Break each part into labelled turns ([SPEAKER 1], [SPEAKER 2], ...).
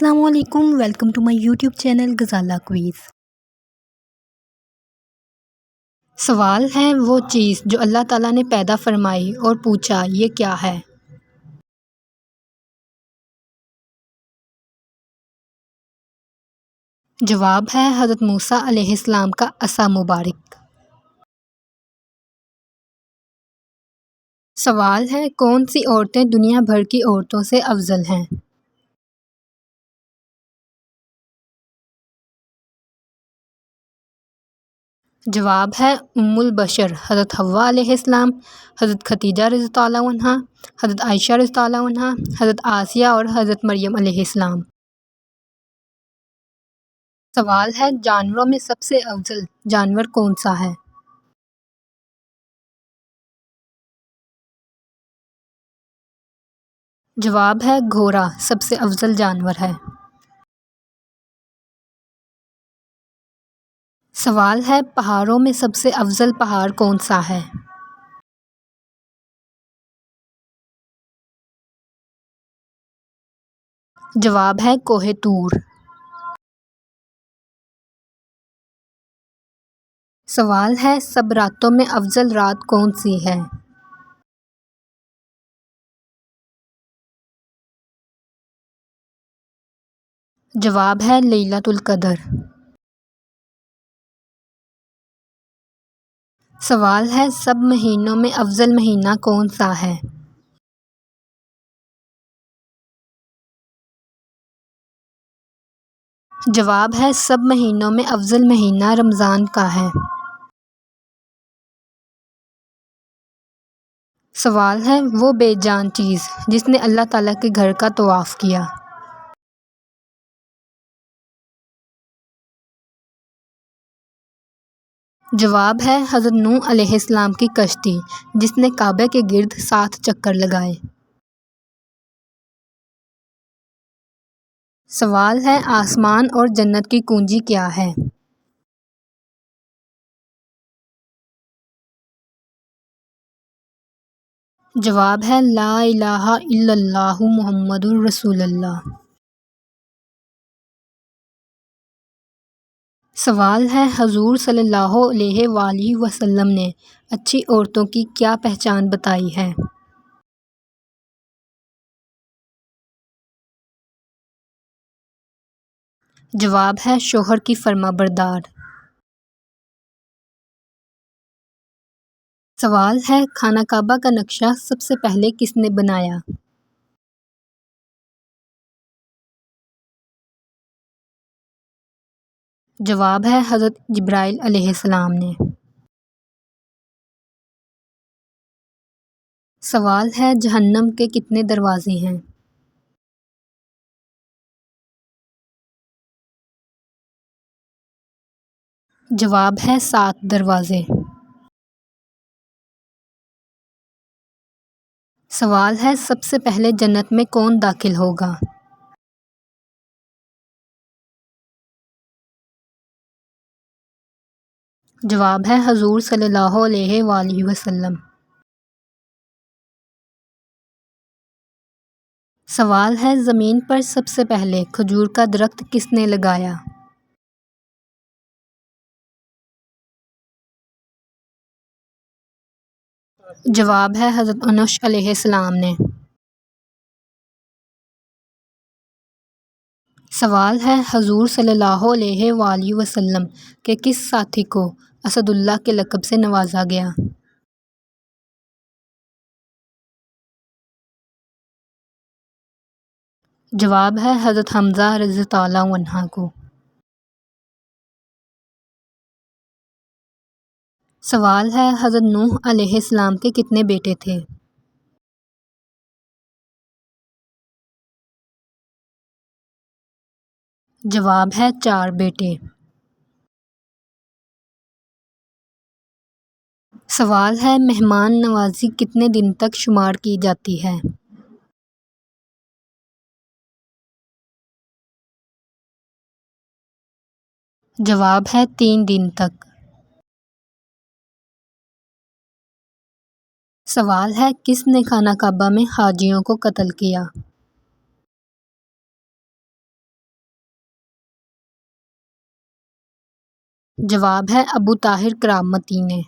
[SPEAKER 1] السلام علیکم، welcome to my YouTube channel Ghazala quiz. سوال ہے وہ چیز جو اللہ تعالیٰ نے پیدا فرمائی اور پوچھا یہ کیا ہے؟ جواب ہے حضرت موسیٰ علیہ السلام کا عصا مبارک۔ سوال ہے کون سی عورتیں دنیا بھر کی عورتوں سے افضل ہیں؟ جواب ہے ام البشر حضرت حوا علیہ السلام، حضرت خدیجہ رضی اللہ عنہا، حضرت عائشہ رضی اللہ عنہا، حضرت آسیہ اور حضرت مریم علیہ السلام۔ سوال ہے جانوروں میں سب سے افضل جانور کون سا ہے؟ جواب ہے گھوڑا سب سے افضل جانور ہے۔ سوال ہے پہاڑوں میں سب سے افضل پہاڑ کون سا ہے؟ جواب ہے کوہ طور۔ سوال ہے سب راتوں میں افضل رات کون سی ہے؟ جواب ہے لیلۃ القدر۔ سوال ہے سب مہینوں میں افضل مہینہ کون سا ہے؟ جواب ہے سب مہینوں میں افضل مہینہ رمضان کا ہے۔ سوال ہے وہ بے جان چیز جس نے اللہ تعالیٰ کے گھر کا طواف کیا۔ جواب ہے حضرت نوح علیہ السلام کی کشتی جس نے کعبہ کے گرد 7 چکر لگائے۔ سوال ہے آسمان اور جنت کی کنجی کیا ہے؟ جواب ہے لا الہ الا اللہ محمد الرسول اللہ۔ سوال ہے حضور صلی اللہ علیہ وآلہ وسلم نے اچھی عورتوں کی کیا پہچان بتائی ہے؟ جواب ہے شوہر کی فرما بردار۔ سوال ہے خانہ کعبہ کا نقشہ سب سے پہلے کس نے بنایا؟ جواب ہے حضرت جبرائیل علیہ السلام نے۔ سوال ہے جہنم کے کتنے دروازے ہیں؟ جواب ہے 7 دروازے۔ سوال ہے سب سے پہلے جنت میں کون داخل ہوگا؟ جواب ہے حضور صلی اللہ علیہ وآلہ وسلم۔ سوال ہے زمین پر سب سے پہلے کھجور کا درخت کس نے لگایا؟ جواب ہے حضرت انوش علیہ السلام نے۔ سوال ہے حضور صلی اللہ علیہ وآلہ وسلم کے کس ساتھی کو اسد اللہ کے لقب سے نوازا گیا؟ جواب ہے حضرت حمزہ رضی اللہ عنہ کو۔ سوال ہے حضرت نوح علیہ السلام کے کتنے بیٹے تھے؟ جواب ہے 4 بیٹے۔ سوال ہے مہمان نوازی کتنے دن تک شمار کی جاتی ہے؟ جواب ہے 3 دن تک۔ سوال ہے کس نے خانہ کعبہ میں حاجیوں کو قتل کیا؟ جواب ہے ابو طاہر کرامتی نے۔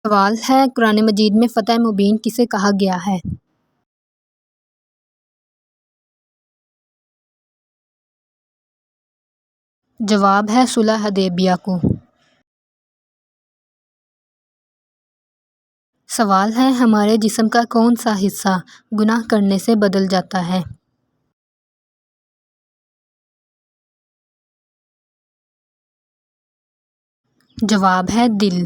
[SPEAKER 1] سوال ہے قرآن مجید میں فتح مبین کسے کہا گیا ہے؟ جواب ہے صلح حدیبیہ کو۔ سوال ہے ہمارے جسم کا کون سا حصہ گناہ کرنے سے بدل جاتا ہے؟ جواب ہے دل۔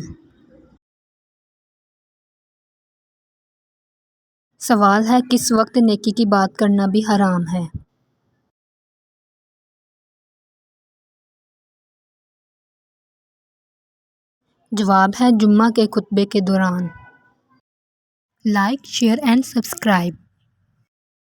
[SPEAKER 1] سوال ہے کس وقت نیکی کی بات کرنا بھی حرام ہے؟ جواب ہے جمعہ کے خطبے کے دوران۔ Like, share and subscribe.